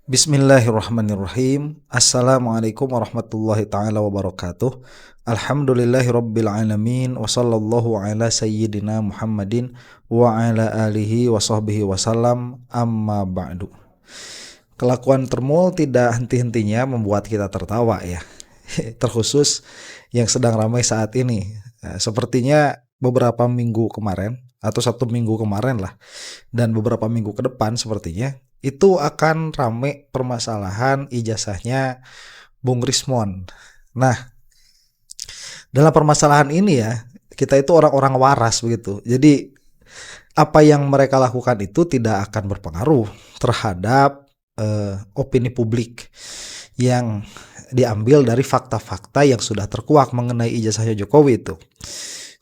Bismillahirrahmanirrahim. Assalamualaikum warahmatullahi ta'ala wabarakatuh. Alhamdulillahirabbil alamin wa sallallahu ala sayyidina Muhammadin wa ala alihi wa sahbihi wasallam, amma ba'du. Kelakuan Termul tidak henti-hentinya membuat kita tertawa ya. Terkhusus yang sedang ramai saat ini. Sepertinya beberapa minggu kemarin atau 1 minggu kemarin lah, dan beberapa minggu ke depan sepertinya itu akan rame permasalahan ijazahnya Bung Rismon. Nah, dalam permasalahan ini ya, kita itu orang-orang waras begitu. Jadi apa yang mereka lakukan itu tidak akan berpengaruh terhadap opini publik yang diambil dari fakta-fakta yang sudah terkuak mengenai ijazahnya Jokowi itu.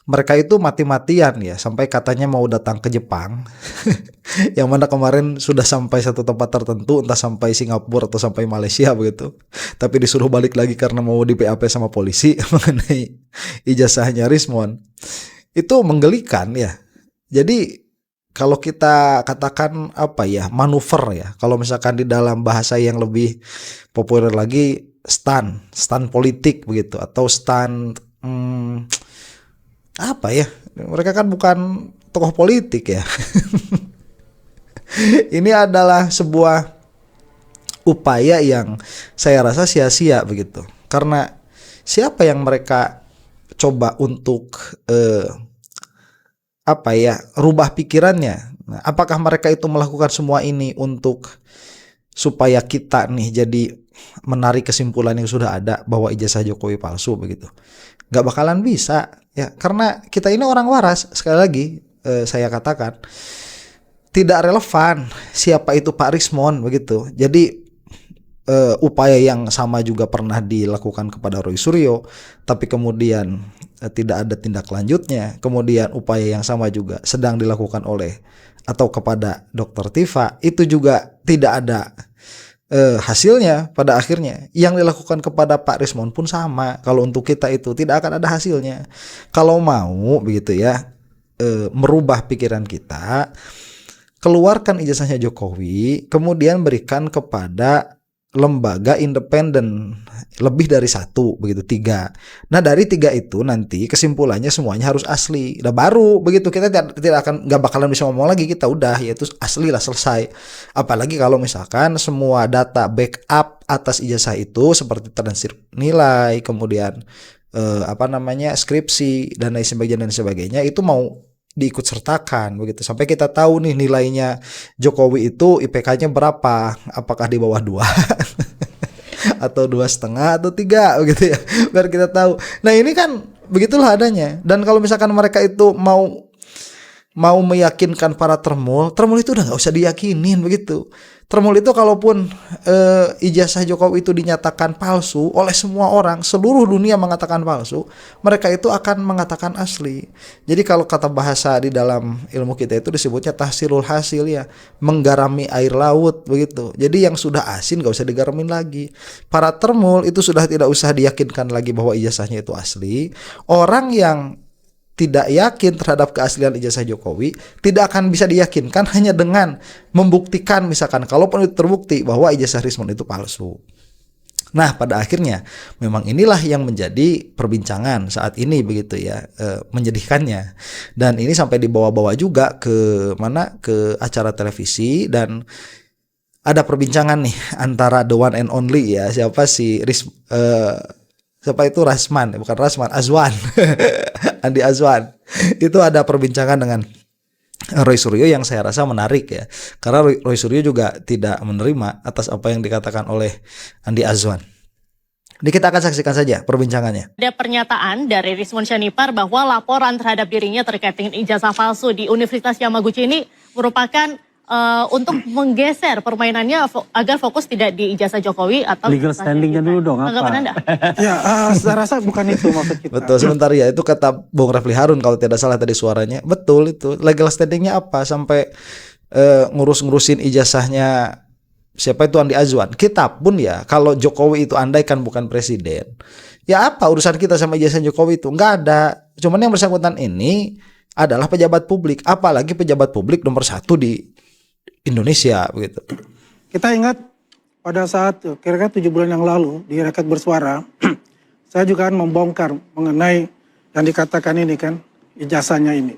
Mereka itu mati-matian ya, sampai katanya mau datang ke Jepang yang mana kemarin sudah sampai satu tempat tertentu, entah sampai Singapura atau sampai Malaysia begitu, tapi disuruh balik lagi karena mau di PAP sama polisi mengenai ijazahnya Rismon. Itu menggelikan ya. Jadi kalau kita katakan apa ya, manuver ya, kalau misalkan di dalam bahasa yang lebih populer lagi, stand politik begitu, atau stand apa ya, mereka kan bukan tokoh politik ya. Ini adalah sebuah upaya yang saya rasa sia-sia begitu, karena siapa yang mereka coba untuk apa ya, rubah pikirannya. Nah, apakah mereka itu melakukan semua ini untuk supaya kita nih jadi menarik kesimpulan yang sudah ada bahwa ijazah Jokowi palsu begitu? Gak bakalan bisa ya, karena kita ini orang waras. Sekali lagi saya katakan, tidak relevan siapa itu Pak Rismon begitu. Jadi upaya yang sama juga pernah dilakukan kepada Roy Suryo, tapi kemudian tidak ada tindak lanjutnya. Kemudian upaya yang sama juga sedang dilakukan oleh atau kepada Dr. Tifa, itu juga tidak ada hasilnya pada akhirnya. Yang dilakukan kepada Pak Rismon pun sama. Kalau untuk kita itu tidak akan ada hasilnya. Kalau mau begitu ya, merubah pikiran kita, keluarkan ijazahnya Jokowi, kemudian berikan kepada lembaga independen lebih dari 1 begitu, 3. Nah, dari 3 itu nanti kesimpulannya semuanya harus asli. Udah baru begitu kita tidak akan, nggak bakalan bisa ngomong lagi, kita udah yaitu asli lah, selesai. Apalagi kalau misalkan semua data backup atas ijazah itu seperti transkrip nilai, kemudian skripsi dan lain sebagainya itu mau diikut sertakan begitu, sampai kita tahu nih nilainya Jokowi itu IPK-nya berapa, apakah di bawah 2 atau 2,5 atau 3 begitu ya, biar kita tahu. Nah, ini kan begitulah adanya. Dan kalau misalkan mereka itu mau meyakinkan para Termul itu udah nggak usah diyakinin begitu. Termul itu kalaupun ijazah Jokowi itu dinyatakan palsu oleh semua orang, seluruh dunia mengatakan palsu, mereka itu akan mengatakan asli. Jadi kalau kata bahasa di dalam ilmu kita itu disebutnya tahsilul hasil ya, menggarami air laut begitu. Jadi yang sudah asin gak usah digaramin lagi. Para Termul itu sudah tidak usah diyakinkan lagi bahwa ijazahnya itu asli. Orang yang tidak yakin terhadap keaslian ijazah Jokowi tidak akan bisa diyakinkan hanya dengan membuktikan, misalkan kalaupun itu terbukti bahwa ijazah Rismon itu palsu. Nah, pada akhirnya memang inilah yang menjadi perbincangan saat ini begitu ya, menyedihkannya. Dan ini sampai dibawa-bawa juga ke acara televisi, dan ada perbincangan nih antara the one and only ya, siapa itu Rasman, bukan Rasman, Azwan. Andi Azwan. Itu ada perbincangan dengan Roy Suryo yang saya rasa menarik ya. Karena Roy Suryo juga tidak menerima atas apa yang dikatakan oleh Andi Azwan. Jadi kita akan saksikan saja perbincangannya. Ada pernyataan dari Rismon Syanipar bahwa laporan terhadap dirinya terkait dengan ijazah palsu di Universitas Yamaguchi ini merupakan untuk menggeser permainannya agar fokus tidak di ijazah Jokowi atau legal standingnya dulu dong. Tanggapan Anda? Ya, saya rasa bukan itu maksud kita. Betul, sebentar ya, itu kata Bung Refli Harun kalau tidak salah tadi suaranya. Betul itu. Legal standingnya apa sampai ngurus-ngurusin ijazahnya siapa itu Andi Azwan. Kita pun ya, kalau Jokowi itu andaikan bukan presiden, ya apa urusan kita sama ijazah Jokowi itu? Nggak ada. Cuman yang bersangkutan ini adalah pejabat publik, apalagi pejabat publik nomor 1 di Indonesia begitu. Kita ingat pada saat kira-kira 7 bulan yang lalu di Rakyat Bersuara, saya juga kan membongkar mengenai yang dikatakan ini kan, ijazahnya ini.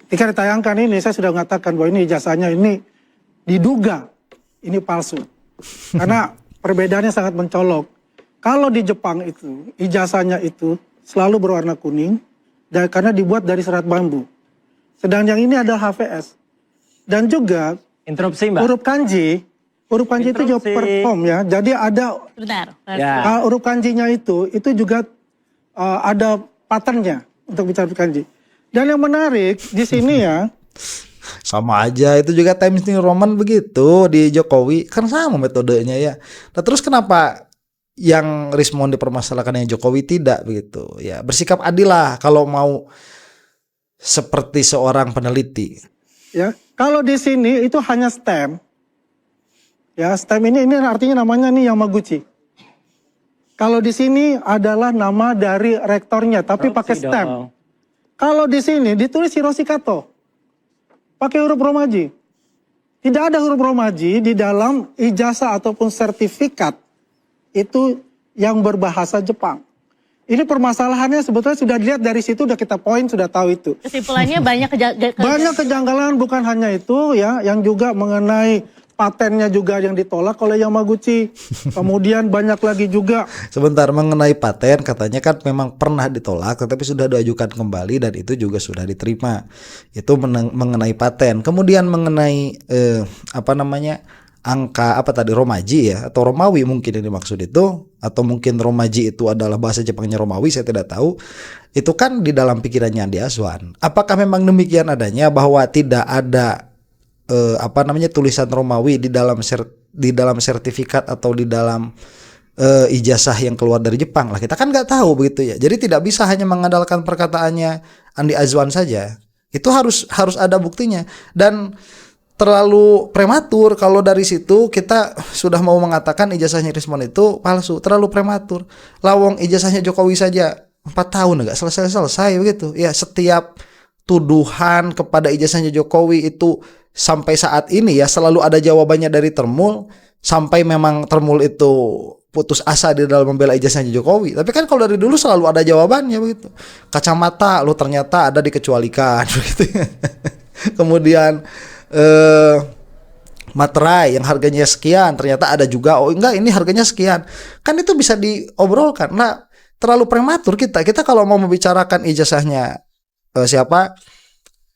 Ketika ditayangkan ini, saya sudah mengatakan bahwa ini ijazahnya ini diduga ini palsu. Karena perbedaannya sangat mencolok. Kalau di Jepang itu, ijazahnya itu selalu berwarna kuning, dan karena dibuat dari serat bambu. Sedang yang ini adalah HVS. Dan juga Interupsi, Mbak. huruf kanji itu juga Interupsi. perform ya. Jadi ada Sebentar. Ya. huruf kanjinya itu juga ada patternnya untuk bicara kanji. Dan yang menarik di sini ya, Sama aja, itu juga Times New Roman begitu di Jokowi, kan sama metodenya ya. Nah terus kenapa yang Rismond dipermasalahkan yang Jokowi tidak begitu? Ya bersikap adil lah kalau mau seperti seorang peneliti. ya kalau di sini itu hanya stem. Ya stem ini artinya namanya nih Yamaguchi. Kalau di sini adalah nama dari rektornya, tapi pakai Interupsi stem. dong. Kalau di sini ditulis Hiroshi Kato, pakai huruf romaji. Tidak ada huruf romaji di dalam ijazah ataupun sertifikat itu yang berbahasa Jepang. Ini permasalahannya sebetulnya sudah dilihat dari situ, udah kita poin, sudah tahu itu. Kesimpulannya banyak Banyak kejanggalan, bukan hanya itu ya, yang juga mengenai patennya juga yang ditolak oleh Yamaguchi. Kemudian banyak lagi juga Sebentar, mengenai paten katanya kan memang pernah ditolak tetapi sudah diajukan kembali dan itu juga sudah diterima. Itu mengenai paten. Kemudian mengenai angka apa tadi, Romaji ya atau Romawi mungkin yang dimaksud itu, atau mungkin Romaji itu adalah bahasa Jepangnya Romawi, saya tidak tahu. Itu kan di dalam pikirannya Andi Azwan. Apakah memang demikian adanya bahwa tidak ada tulisan Romawi di dalam sertifikat atau di dalam ijazah yang keluar dari Jepang lah, kita kan nggak tahu begitu ya. Jadi tidak bisa hanya mengandalkan perkataannya Andi Azwan saja, itu harus ada buktinya. Dan terlalu prematur kalau dari situ kita sudah mau mengatakan ijazahnya Rismond itu palsu, terlalu prematur. Lawong ijazahnya Jokowi saja 4 tahun nggak selesai begitu ya. Setiap tuduhan kepada ijazahnya Jokowi itu sampai saat ini ya selalu ada jawabannya dari Termul, sampai memang Termul itu putus asa di dalam membela ijazahnya Jokowi. Tapi kan kalau dari dulu selalu ada jawabannya begitu. Kacamata lo ternyata ada dikecualikan begitu. Kemudian materai yang harganya sekian ternyata ada juga, oh enggak ini harganya sekian. Kan itu bisa diobrolkan. Nah, terlalu prematur kita kalau mau membicarakan ijazahnya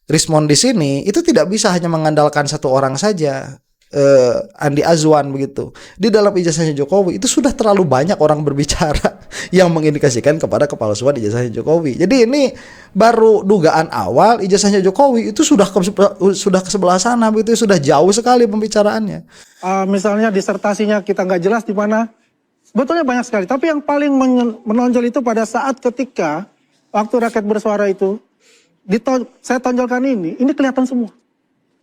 Rismond di sini, itu tidak bisa hanya mengandalkan satu orang saja, Andi Azwan begitu. Di dalam ijazahnya Jokowi itu sudah terlalu banyak orang berbicara yang mengindikasikan kepada kepalsuan ijazahnya Jokowi. Jadi ini baru dugaan awal, ijazahnya Jokowi itu sudah ke sebelah sana begitu, sudah jauh sekali pembicaraannya. misalnya disertasinya kita nggak jelas di mana. Sebetulnya banyak sekali. Tapi yang paling menonjol itu pada saat ketika waktu Rakyat Bersuara itu saya tonjolkan ini kelihatan semua.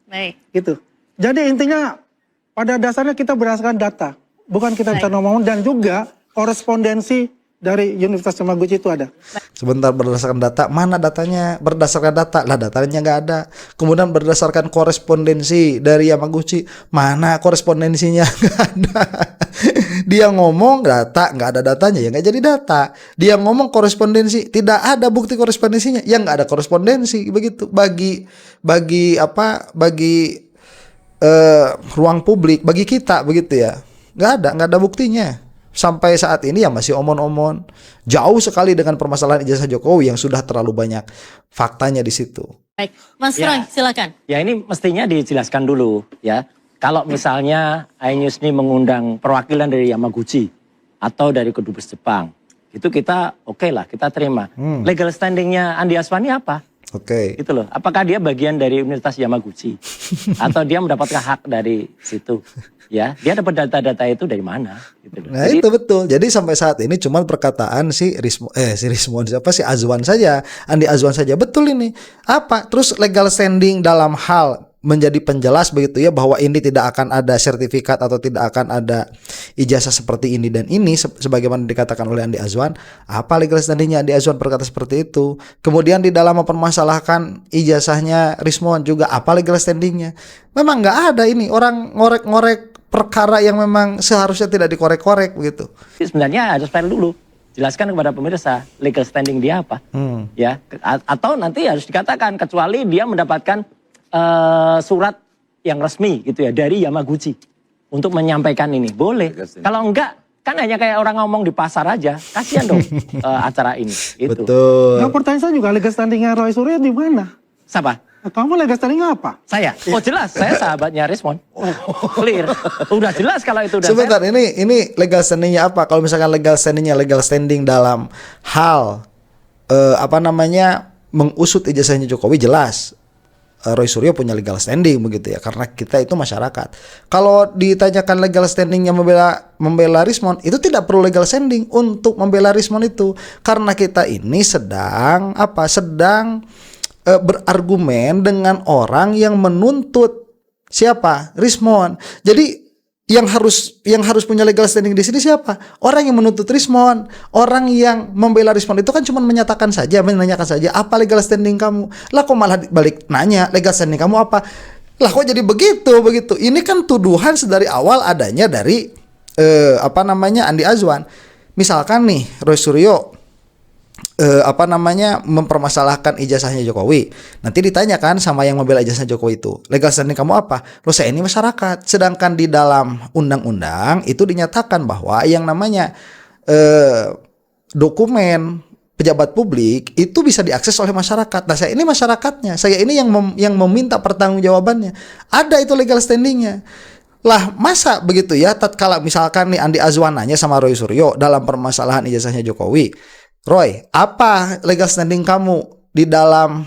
Baik. Gitu. Jadi intinya pada dasarnya kita berdasarkan data, bukan kita bicara ngomong, dan juga korespondensi dari Universitas Yamaguchi itu ada. Sebentar, berdasarkan data, mana datanya? Berdasarkan data, lah datanya nggak ada. Kemudian berdasarkan korespondensi dari Yamaguchi, mana korespondensinya? Nggak ada. Dia ngomong data, nggak ada datanya, ya nggak jadi data. Dia ngomong korespondensi, tidak ada bukti korespondensinya, ya nggak ada korespondensi. Begitu bagi ruang publik, bagi kita begitu ya, nggak ada buktinya. Sampai saat ini ya masih omon-omon. Jauh sekali dengan permasalahan ijazah Jokowi yang sudah terlalu banyak faktanya di situ. Baik, Mas Ya. Roy, silakan. Ya ini mestinya dijelaskan dulu ya. Kalau misalnya iNews ini mengundang perwakilan dari Yamaguchi atau dari Kedubes Jepang, itu kita oke lah, kita terima. Legal standingnya Andi Azwan ini apa? Oke. Gitu loh. Apakah dia bagian dari Universitas Yamaguchi atau dia mendapatkan hak dari situ? Ya, dia dapat data-data itu dari mana? Gitu loh. Nah Jadi, itu betul. Jadi sampai saat ini cuma perkataan si Azwan saja, Andi Azwan saja. Betul ini. Apa? Terus legal standing dalam hal menjadi penjelas begitu ya, bahwa ini tidak akan ada sertifikat atau tidak akan ada ijazah seperti ini dan ini sebagaimana dikatakan oleh Andi Azwan. Apa legal standingnya Andi Azwan berkata seperti itu? Kemudian di dalam mempermasalahkan ijazahnya Rismond juga, apa legal standingnya? Memang nggak ada ini, orang ngorek-ngorek perkara yang memang seharusnya tidak dikorek-korek begitu. Sebenarnya harus fair dulu. Jelaskan kepada pemirsa legal standing dia apa. Ya, atau nanti harus dikatakan kecuali dia mendapatkan surat yang resmi gitu ya dari Yamaguchi untuk menyampaikan ini. Boleh. Kalau enggak kan hanya kayak orang ngomong di pasar aja. Kasihan dong acara ini. Itu. Betul. Nah, pertanyaan saya juga legal standingnya Roy Suryo di mana? Siapa? Kamu legal standing apa? Saya. Oh jelas, saya sahabatnya Rismon. Clear. Udah jelas kalau itu udah. Sebentar, ini legal standingnya apa? Kalau misalkan legal standing dalam hal mengusut ijazahnya Jokowi, jelas Roy Suryo punya legal standing begitu ya, karena kita itu masyarakat. Kalau ditanyakan legal standingnya membela Rismon, itu tidak perlu legal standing untuk membela Rismon itu, karena kita ini sedang berargumen dengan orang yang menuntut siapa? Rismon. Jadi yang harus punya legal standing di sini siapa? Orang yang menuntut Rismon. Orang yang membela Rismon itu kan cuma menyatakan saja, menanyakan saja apa legal standing kamu. Lah kok malah balik nanya legal standing kamu apa? Lah kok jadi begitu? Ini kan tuduhan sedari awal adanya dari Andi Azwan. Misalkan nih Roy Suryo mempermasalahkan ijazahnya Jokowi. Nanti ditanyakan sama yang membela ijazah Jokowi itu, legal standing kamu apa? Loh, saya ini masyarakat. Sedangkan di dalam undang-undang itu dinyatakan bahwa yang namanya dokumen pejabat publik itu bisa diakses oleh masyarakat. Nah, saya ini masyarakatnya. Saya ini yang meminta pertanggungjawabannya. Ada itu legal standingnya. Lah, masa begitu ya, tatkala misalkan nih Andi Azwan nanya sama Roy Suryo dalam permasalahan ijazahnya Jokowi, Roy, apa legal standing kamu di dalam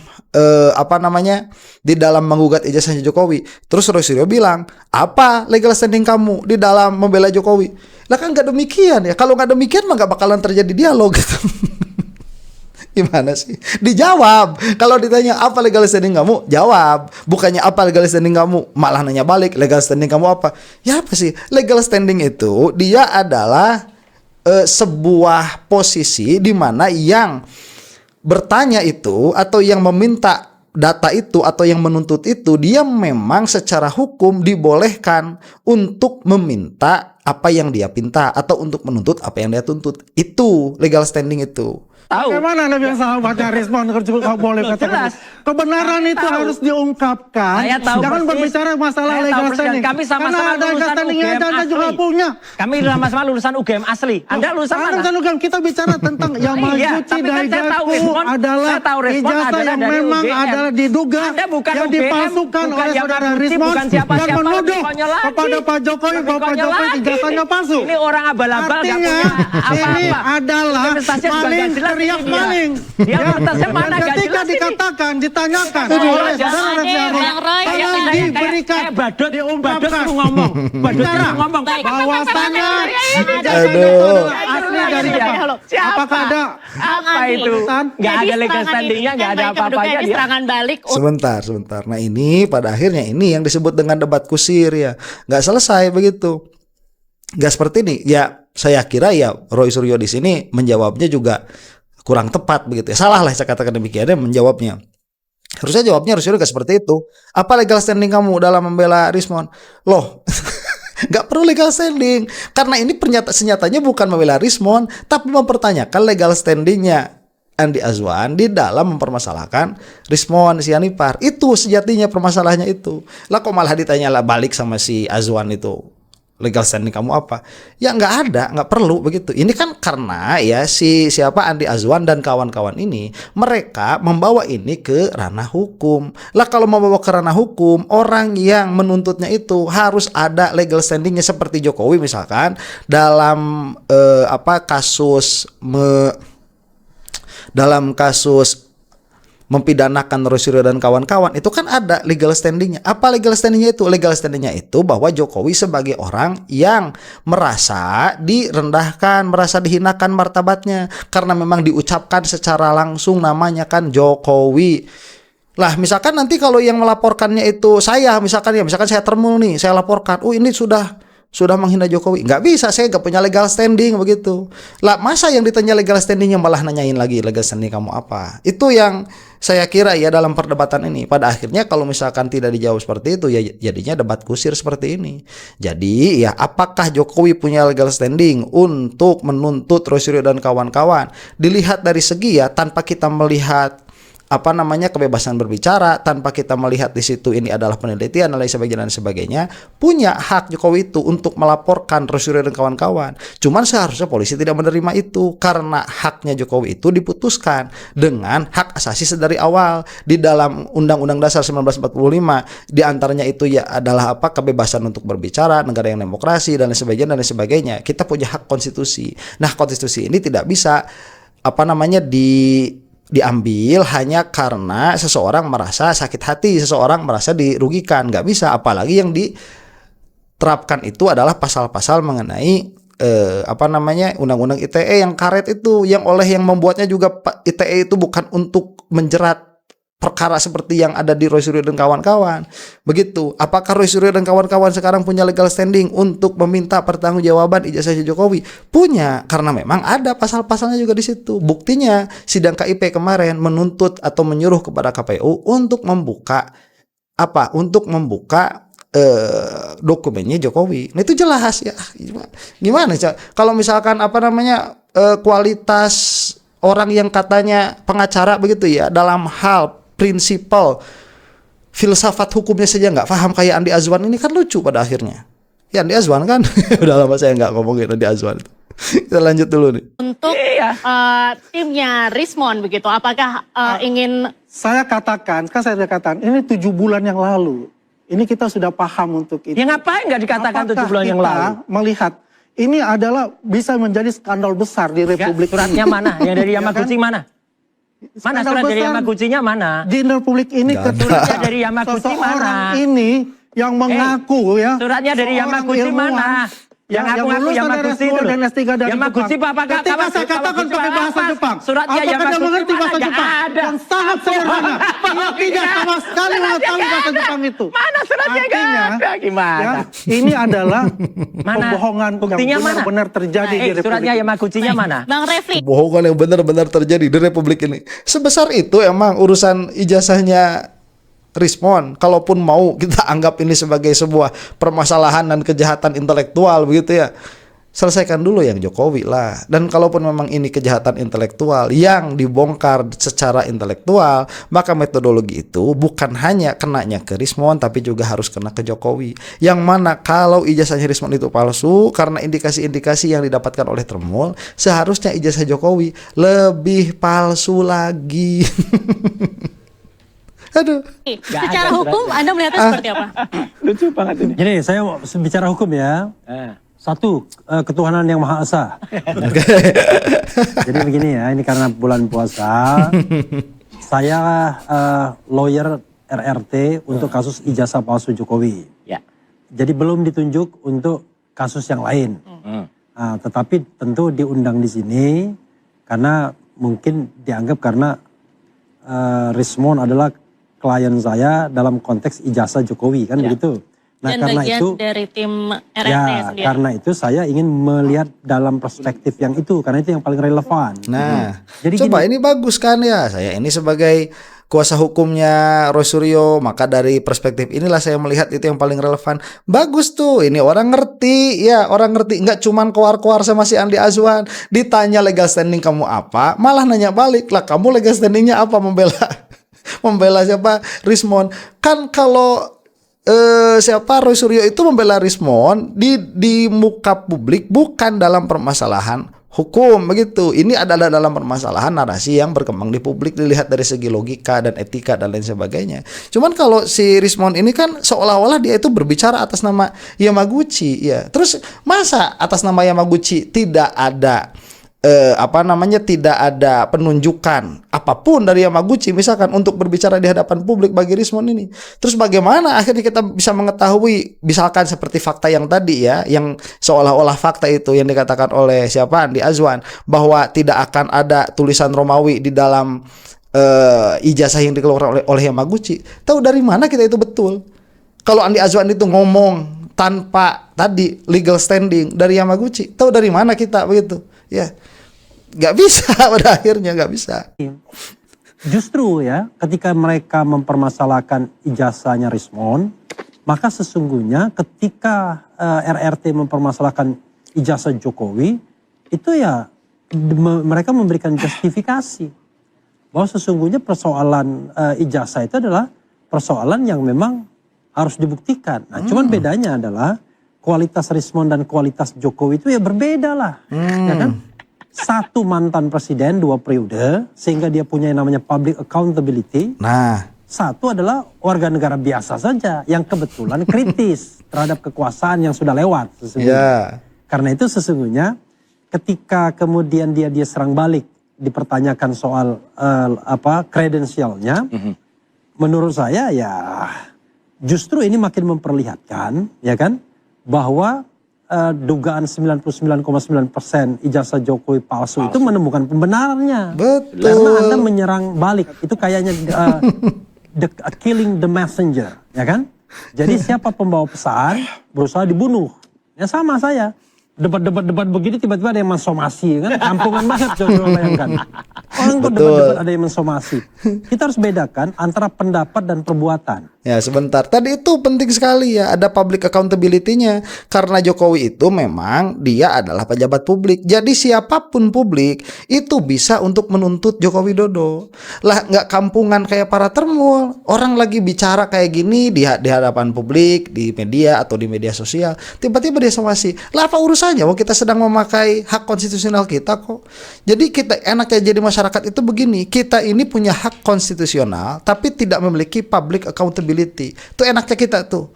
di dalam menggugat ijazahnya Jokowi? Terus Roy Suryo bilang, apa legal standing kamu di dalam membela Jokowi? Lah kan nggak demikian ya. Kalau nggak demikian mah nggak bakalan terjadi dialog gitu. Gimana sih? Dijawab. Kalau ditanya apa legal standing kamu, jawab. Bukannya apa legal standing kamu, malah nanya balik legal standing kamu apa? Ya apa sih? Legal standing itu dia adalah sebuah posisi di mana yang bertanya itu atau yang meminta data itu atau yang menuntut itu, dia memang secara hukum dibolehkan untuk meminta apa yang dia pinta atau untuk menuntut apa yang dia tuntut. Itu legal standing itu. Tahu. Bagaimana Anda yang sahabatnya Rismon kalau boleh katakan kebenaran itu tahu. harus diungkapkan. Saya tahu Jangan persis. berbicara masalah Saya legal tahu persis. standing. Kami sama-sama Karena ada legal lulusan standingnya UGM Anda juga asli. punya. Kami sama-sama lulusan UGM asli. Anda lulusan mana? Lulusan UGM, kita bicara tentang Yamaguchi Tapi kan saya tahu Daigaku Rismon, adalah saya tahu Rismon ijazah adalah yang dari memang UGM. adalah diduga Anda bukan yang UGM, dipalsukan bukan oleh saudara Yamaguchi, Rismon bukan siapa-siapa, dan menuduh lebih konyol lagi. kepada Pak Jokowi bahwa Pak Konyol Jokowi lagi. ijazahnya palsu. Ini orang abal-abal nggak Artinya punya apa-apa. ini adalah Investasinya juga maling nggak jelas teriak ini dia. maling. Dia investasinya mana Dan nggak ketika jelas ini. dikatakan, ditanyakan Aduh, oleh jangan saudara deh, Refli Bang Roy. tolong Kayak diberikan, Badut diungkapkan, suruh ngomong. Badut Bicara. suruh ngomong. bahwasannya Aduh. asli dari Halo. Siapa? apakah ada Apa itu? Nggak ada legal standingnya, nggak ada apa-apanya dia. Serangan balik. Sebentar. Nah ini pada akhirnya ini yang disebut dengan debat kusir ya. Nggak selesai begitu. Nggak seperti ini. Ya saya kira ya Roy Suryo di sini menjawabnya juga kurang tepat begitu ya. Salah lah saya katakan demikian ya menjawabnya. Harusnya jawabnya Roy Suryo nggak seperti itu. Apa legal standing kamu dalam membela Rismon? Loh. Nggak perlu legal standing karena ini senyatanya bukan membela Rismon tapi mempertanyakan legal standingnya Andi Azwan di dalam mempermasalahkan Rismon Sianipar. Itu sejatinya permasalahannya itu. Lah kok malah ditanya lah balik sama si Azwan itu legal standing kamu apa? Ya nggak ada, nggak perlu begitu. Ini kan karena ya siapa Andi Azwan dan kawan-kawan ini mereka membawa ini ke ranah hukum. Lah kalau membawa ke ranah hukum, orang yang menuntutnya itu harus ada legal standingnya seperti Jokowi misalkan dalam kasus mempidanakan Roy Suryo dan kawan-kawan itu kan ada legal standingnya. Apa legal standingnya itu? Legal standingnya itu bahwa Jokowi sebagai orang yang merasa direndahkan, merasa dihinakan martabatnya karena memang diucapkan secara langsung namanya kan Jokowi. Lah misalkan nanti kalau yang melaporkannya itu saya misalkan saya Termul nih, saya laporkan, ini sudah sudah menghina Jokowi. Nggak bisa, saya nggak punya legal standing begitu. Lah masa yang ditanya legal standingnya malah nanyain lagi legal standing kamu apa? Itu yang saya kira ya dalam perdebatan ini. Pada akhirnya kalau misalkan tidak dijawab seperti itu ya jadinya debat kusir seperti ini. Jadi ya apakah Jokowi punya legal standing untuk menuntut Roy Suryo dan kawan-kawan? Dilihat dari segi ya tanpa kita melihat kebebasan berbicara, tanpa kita melihat di situ ini adalah penelitian dan lain sebagainya, punya hak Jokowi itu untuk melaporkan Roy Suryo dan kawan-kawan. Cuman seharusnya polisi tidak menerima itu karena haknya Jokowi itu diputuskan dengan hak asasi sedari awal di dalam Undang-Undang Dasar 1945. Di antaranya itu ya adalah kebebasan untuk berbicara, negara yang demokrasi dan lain sebagainya. Kita punya hak konstitusi. Nah, konstitusi ini tidak bisa diambil hanya karena seseorang merasa sakit hati, seseorang merasa dirugikan. Nggak bisa, apalagi yang diterapkan itu adalah pasal-pasal mengenai Undang-Undang ITE yang karet itu, yang membuatnya juga ITE itu bukan untuk menjerat perkara seperti yang ada di Roy Suryo dan kawan-kawan. Begitu. Apakah Roy Suryo dan kawan-kawan sekarang punya legal standing untuk meminta pertanggungjawaban ijazah Jokowi? Punya, karena memang ada pasal-pasalnya juga di situ. Buktinya sidang KIP kemarin menuntut atau menyuruh kepada KPU untuk membuka dokumennya Jokowi. Nah, itu jelas ya. Gimana? Kalau misalkan kualitas orang yang katanya pengacara begitu ya dalam hal prinsipal filsafat hukumnya saja nggak paham kayak Andi Azwan ini, kan lucu pada akhirnya. Ya Andi Azwan kan udah lama saya nggak ngomongin Andi Azwan. Kita lanjut dulu nih. Untuk timnya Rismon begitu, apakah ingin... Saya katakan ini 7 bulan yang lalu. Ini kita sudah paham untuk itu. Ya ngapain nggak dikatakan 7 bulan yang lalu? Melihat ini adalah bisa menjadi skandal besar di Republik suratnya ini. Mana? Yang dari Yamaguchi mana? Mana surat dari Yamaguchinya mana? Di Republik ini suratnya dari Yamaguchi mana? Ini yang mengaku suratnya dari Yamaguchi mana? Yang ngaku-ngaku Yamaguchi itu. Yamaguchi apakah ketika saya katakan pakai bahasa Jepang, suratnya Yamaguchi mengerti bahasa Jepang? Yang sangat sederhana. Dia tidak sama sekali mengetahui bahasa Jepang itu. Mana suratnya? Artinya, gimana? Ini adalah mana? Pembohongan yang benar-benar terjadi di Republik. Suratnya Yamaguchinya mana? Bang Refli. Pembohongan yang benar-benar terjadi di Republik ini. Sebesar itu emang urusan ijazahnya Rismon, kalaupun mau kita anggap ini sebagai sebuah permasalahan dan kejahatan intelektual begitu ya, selesaikan dulu yang Jokowi lah. Dan kalaupun memang ini kejahatan intelektual yang dibongkar secara intelektual, maka metodologi itu bukan hanya kenanya ke Rismon tapi juga harus kena ke Jokowi. Yang mana kalau ijazahnya Rismon itu palsu karena indikasi-indikasi yang didapatkan oleh Tremul, seharusnya ijazah Jokowi lebih palsu lagi. Aduh. Secara hukum Anda melihatnya seperti apa? Lucu banget ini. Jadi saya bicara hukum ya. Satu, ketuhanan yang Maha Esa. Jadi begini ya, ini karena bulan puasa. Saya lawyer RRT untuk kasus ijazah palsu Jokowi. Ya. Jadi belum ditunjuk untuk kasus yang lain. Tetapi tentu diundang di sini karena mungkin dianggap karena Rismon adalah klien saya dalam konteks ijazah Jokowi kan begitu. Nah, dan karena itu dari tim RRT sendiri. Karena itu saya ingin melihat dalam perspektif yang itu karena itu yang paling relevan. Nah, jadi coba ini bagus kan ya. Saya ini sebagai kuasa hukumnya Roy Suryo, maka dari perspektif inilah saya melihat itu yang paling relevan. Bagus tuh, ini orang ngerti ya, orang ngerti. Nggak cuman keluar-keluar sama si Andi Azwan, ditanya legal standing kamu apa, malah nanya balik lah kamu legal standingnya apa membela siapa? Rismon. Kan kalau Roy Suryo itu membela Rismon di muka publik bukan dalam permasalahan hukum begitu. Ini adalah dalam permasalahan narasi yang berkembang di publik dilihat dari segi logika dan etika dan lain sebagainya. Cuman kalau si Rismon ini kan seolah-olah dia itu berbicara atas nama Yamaguchi ya. Terus masa atas nama Yamaguchi tidak ada tidak ada penunjukan apapun dari Yamaguchi misalkan untuk berbicara di hadapan publik bagi Rismon ini. Terus bagaimana akhirnya kita bisa mengetahui misalkan seperti fakta yang tadi ya, yang seolah-olah fakta itu yang dikatakan oleh Andi Azwan bahwa tidak akan ada tulisan Romawi di dalam ijazah yang dikeluarkan oleh Yamaguchi. Tahu dari mana kita itu betul? Kalau Andi Azwan itu ngomong tanpa tadi legal standing dari Yamaguchi. Tahu dari mana kita begitu? Ya, nggak bisa pada akhirnya nggak bisa. Justru ya, ketika mereka mempermasalahkan ijazahnya Rismond, maka sesungguhnya ketika RRT mempermasalahkan ijazah Jokowi, itu ya mereka memberikan justifikasi bahwa sesungguhnya persoalan ijazah itu adalah persoalan yang memang harus dibuktikan. Nah, cuman bedanya adalah kualitas Rismond dan kualitas Jokowi itu ya berbeda lah, ya kan? Satu mantan presiden 2 periode sehingga dia punya yang namanya public accountability. Nah, Satu adalah warga negara biasa saja yang kebetulan kritis terhadap kekuasaan yang sudah lewat sesungguhnya. ya, Karena itu sesungguhnya ketika kemudian dia serang balik dipertanyakan soal kredensialnya, menurut saya ya justru ini makin memperlihatkan ya kan bahwa dugaan 99,9% ijazah Jokowi palsu itu menemukan pembenarannya. betul. Karena Anda menyerang balik itu kayaknya killing the messenger, ya kan? Jadi siapa pembawa pesan berusaha dibunuh. Ya sama saya. Debat-debat begini tiba-tiba ada yang mensomasi kan, kampungan banget coba bayangkan. Orang kok debat-debat ada yang mensomasi. Kita harus bedakan antara pendapat dan perbuatan. Ya sebentar, tadi itu penting sekali ya, ada public accountability-nya. Karena Jokowi itu memang dia adalah pejabat publik. Jadi siapapun publik itu bisa untuk menuntut Joko Widodo. Lah nggak kampungan kayak para termul. Orang lagi bicara kayak gini di hadapan publik, di media atau di media sosial, tiba-tiba dia somasi. Lah apa urusannya? Wah, kita sedang memakai hak konstitusional kita kok. Jadi kita enaknya jadi masyarakat itu begini, kita ini punya hak konstitusional tapi tidak memiliki public accountability. Itu enaknya kita tuh.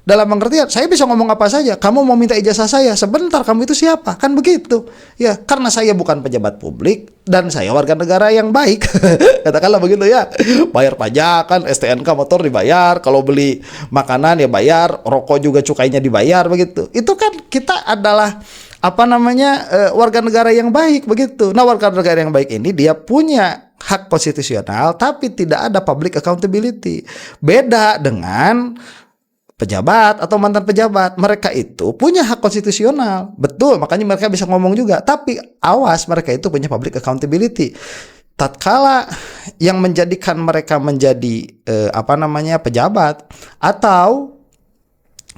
Dalam pengertian, saya bisa ngomong apa saja. Kamu mau minta ijazah saya, sebentar kamu itu siapa? Kan begitu. Ya, karena saya bukan pejabat publik dan saya warga negara yang baik. Katakanlah begitu ya. Bayar pajak kan, STNK motor dibayar, kalau beli makanan ya bayar, rokok juga cukainya dibayar begitu. Itu kan kita adalah warga negara yang baik begitu. Nah, warga negara yang baik ini dia punya hak konstitusional tapi tidak ada public accountability. Beda dengan pejabat atau mantan pejabat, mereka itu punya hak konstitusional, betul, makanya mereka bisa ngomong juga. Tapi awas, mereka itu punya public accountability. Tatkala yang menjadikan mereka menjadi pejabat atau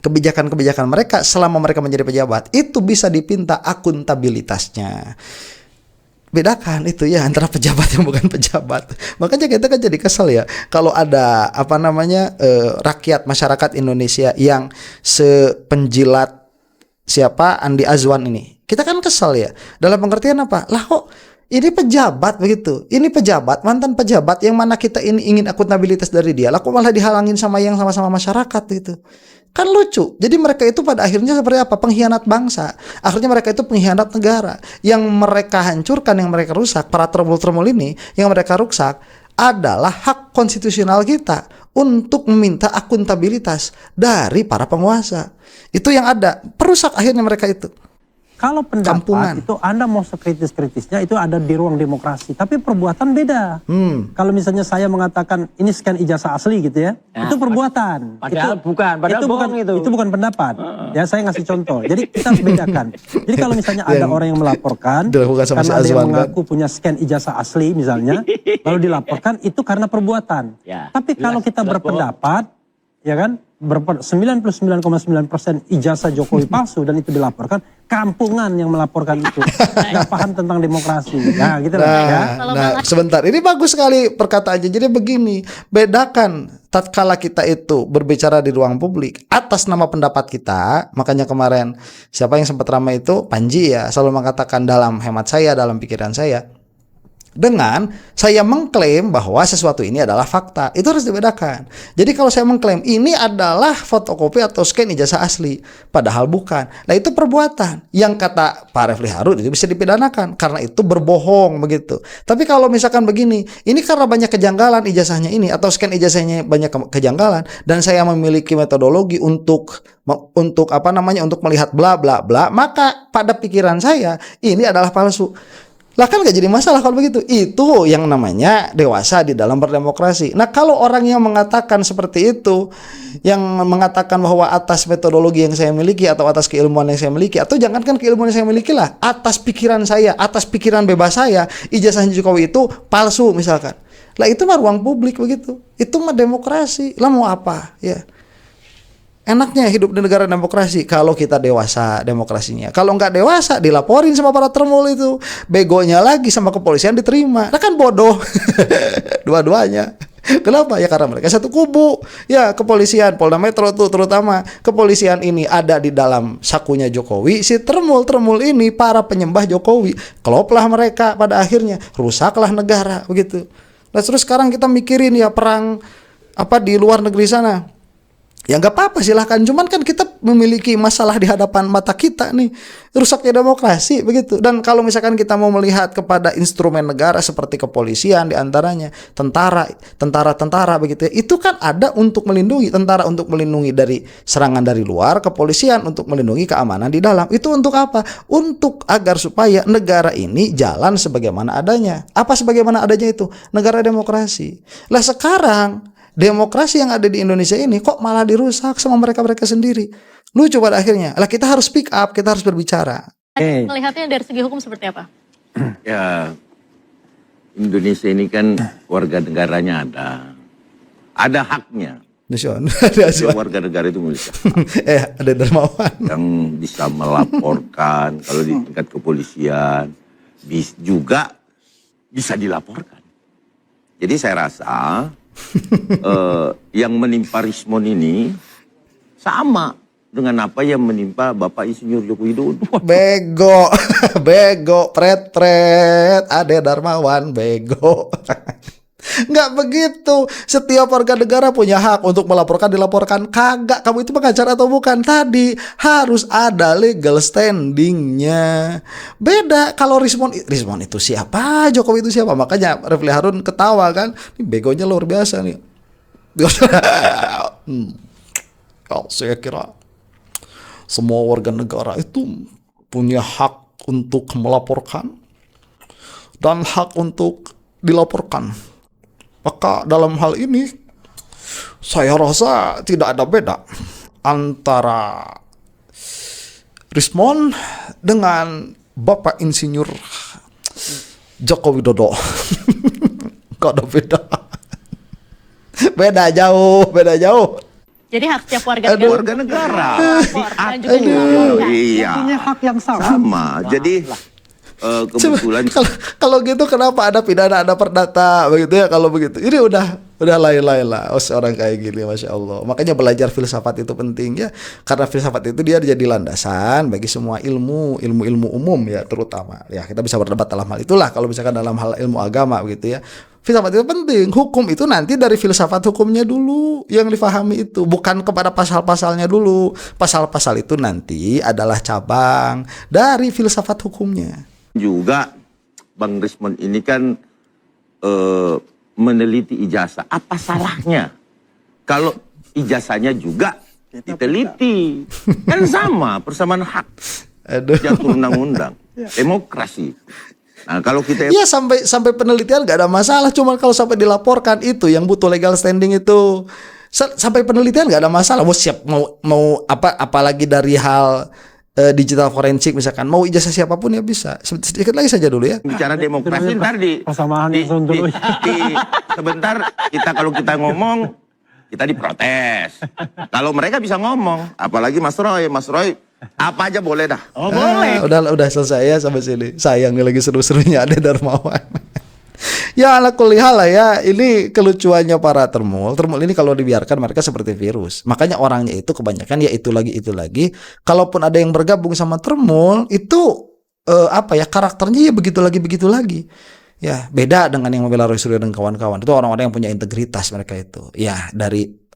kebijakan-kebijakan mereka selama mereka menjadi pejabat itu bisa dipinta akuntabilitasnya. Bedakan itu ya antara pejabat yang bukan pejabat. Makanya kita kan jadi kesel ya kalau ada rakyat masyarakat Indonesia yang sepenjilat siapa Andi Azwan ini. Kita kan kesel ya. Dalam pengertian apa? Lah kok ini pejabat begitu. Ini pejabat, mantan pejabat yang mana kita ini ingin akuntabilitas dari dia. Lah kok malah dihalangin sama yang sama-sama masyarakat gitu. Kan lucu. Jadi mereka itu pada akhirnya seperti apa? Pengkhianat bangsa. Akhirnya mereka itu pengkhianat negara. Yang mereka hancurkan, yang mereka rusak, para termul-termul ini, yang mereka rusak adalah hak konstitusional kita untuk meminta akuntabilitas dari para penguasa. Itu yang ada. Perusak akhirnya mereka itu. Kalau pendapat Kampungan. itu Anda mau sekritis-kritisnya itu ada di ruang demokrasi. Tapi perbuatan beda. Kalau misalnya saya mengatakan ini scan ijazah asli gitu ya. Nah, itu perbuatan. padahal bohong itu. Itu bukan pendapat. Ya saya ngasih contoh. Jadi kita harus bedakan. Jadi kalau misalnya ada orang yang melaporkan dilakukan sama si karena ada yang Azwan, mengaku punya scan ijazah asli misalnya. Lalu dilaporkan itu karena perbuatan. Ya, Tapi kalau kita berpendapat ya kan 99,9% ijazah Jokowi palsu dan itu dilaporkan, kampungan yang melaporkan itu nggak paham tentang demokrasi. Ya gitu lah ya. Sebentar, ini bagus sekali perkataannya. Jadi begini, bedakan tatkala kita itu berbicara di ruang publik atas nama pendapat kita. Makanya kemarin siapa yang sempat ramai itu Panji ya, selalu mengatakan dalam hemat saya, dalam pikiran saya, dengan saya mengklaim bahwa sesuatu ini adalah fakta. Itu harus dibedakan. Jadi kalau saya mengklaim ini adalah fotokopi atau scan ijazah asli, padahal bukan. Nah itu perbuatan yang kata Pak Refli Harun itu bisa dipidanakan karena itu berbohong begitu. Tapi kalau misalkan begini, ini karena banyak kejanggalan ijazahnya ini atau scan ijazahnya banyak kejanggalan dan saya memiliki metodologi untuk melihat bla bla bla, maka pada pikiran saya ini adalah palsu. Lah kan gak jadi masalah kalau begitu. Itu yang namanya dewasa di dalam berdemokrasi. Nah kalau orang yang mengatakan seperti itu, yang mengatakan bahwa atas metodologi yang saya miliki atau atas keilmuan yang saya miliki, atau jangankan keilmuan yang saya miliki lah, atas pikiran saya, atas pikiran bebas saya, ijazahnya Jokowi itu palsu misalkan. Lah itu mah ruang publik begitu. Itu mah demokrasi. Lah mau apa ya? Enaknya hidup di negara demokrasi kalau kita dewasa demokrasinya. Kalau nggak dewasa dilaporin sama para termul itu. Begonya lagi sama kepolisian diterima. Nah kan bodoh. Dua-duanya. Kenapa? Ya karena mereka satu kubu. Ya kepolisian, Polda Metro tuh terutama. Kepolisian ini ada di dalam sakunya Jokowi. Si termul ini para penyembah Jokowi. Kloplah mereka pada akhirnya. Rusaklah negara begitu. Nah terus sekarang kita mikirin ya perang apa di luar negeri sana. Ya nggak apa-apa silahkan, cuman kan kita memiliki masalah di hadapan mata kita nih, rusaknya demokrasi begitu. Dan kalau misalkan kita mau melihat kepada instrumen negara seperti kepolisian diantaranya, tentara begitu ya, itu kan ada untuk melindungi, tentara untuk melindungi dari serangan dari luar, kepolisian untuk melindungi keamanan di dalam. Itu untuk apa? Untuk agar supaya negara ini jalan sebagaimana adanya. Apa sebagaimana adanya itu? Negara demokrasi. Lah sekarang demokrasi yang ada di Indonesia ini kok malah dirusak sama mereka-mereka sendiri. Lucu pada akhirnya. Lah kita harus speak up, kita harus berbicara. Melihatnya dari segi hukum seperti apa? Ya, Indonesia ini kan warga negaranya ada haknya. Warga negara itu memiliki hak. Ada dermawan yang bisa melaporkan kalau di tingkat kepolisian, juga bisa dilaporkan. Jadi saya rasa yang menimpa Rismon ini sama dengan apa yang menimpa Bapak Insinyur Joko Widodo. Bego, pret, Ade Darmawan, bego. Nggak begitu. Setiap warga negara punya hak untuk melaporkan, dilaporkan. Kagak, kamu itu pengacara atau bukan? Tadi harus ada legal standingnya. Beda kalau Rismon itu siapa? Jokowi itu siapa? Makanya Refli Harun ketawa kan. Ini begonya luar biasa nih. Kalau saya kira semua warga negara itu punya hak untuk melaporkan dan hak untuk dilaporkan. Maka dalam hal ini saya rasa tidak ada beda antara Rismon dengan Bapak Insinyur Joko Widodo. Gak ada beda. Beda jauh. Jadi hak setiap warga negara dan juga dilaporkan. Iya. Punya hak yang sama. Jadi kebetulan kalau gitu kenapa ada pidana, ada perdata begitu ya? Kalau begitu ini udah lain-lain lah. Orang kayak gini, masya Allah. Makanya belajar filsafat itu penting ya, karena filsafat itu dia jadi landasan bagi semua ilmu umum ya, terutama ya kita bisa berdebat dalam hal itulah. Kalau misalkan dalam hal ilmu agama begitu ya, filsafat itu penting. Hukum itu nanti dari filsafat hukumnya dulu yang difahami itu, bukan kepada pasal-pasalnya dulu. Pasal-pasal itu nanti adalah cabang dari filsafat hukumnya. juga Bang Rismon ini kan meneliti ijazah. Apa salahnya kalau ijazahnya juga diteliti? Kan sama, persamaan hak. Jatuh undang-undang, demokrasi. Nah, kalau kita ya sampai penelitian gak ada masalah, cuma kalau sampai dilaporkan itu yang butuh legal standing itu. Sampai penelitian gak ada masalah. Mau apalagi dari hal digital forensik misalkan, mau ijazah siapapun ya bisa. Sedikit lagi saja dulu ya. Bicara demokrasi ntar sebentar kalau kita ngomong kita diprotes. Kalau mereka bisa ngomong, apalagi Mas Roy apa aja boleh dah. Oh boleh. Udah selesai ya sampai sini. Sayang nih lagi seru-serunya Ade Darmawan. Ya ala kulli hal lah ya, ini kelucuannya para termul ini kalau dibiarkan mereka seperti virus. Makanya orangnya itu kebanyakan ya itu lagi. Kalaupun ada yang bergabung sama termul itu karakternya ya begitu lagi. Ya beda dengan yang membela Roy Suryo dan kawan-kawan. Itu orang-orang yang punya integritas mereka itu. Ya dari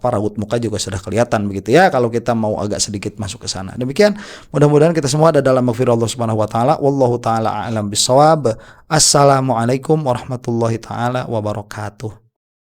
raut muka juga sudah kelihatan begitu ya, kalau kita mau agak sedikit masuk ke sana. Demikian, mudah-mudahan kita semua ada dalam maghfirah Allah Subhanahu wa taala. Wallahu taala a'lam bissawab. Assalamualaikum warahmatullahi taala wabarakatuh.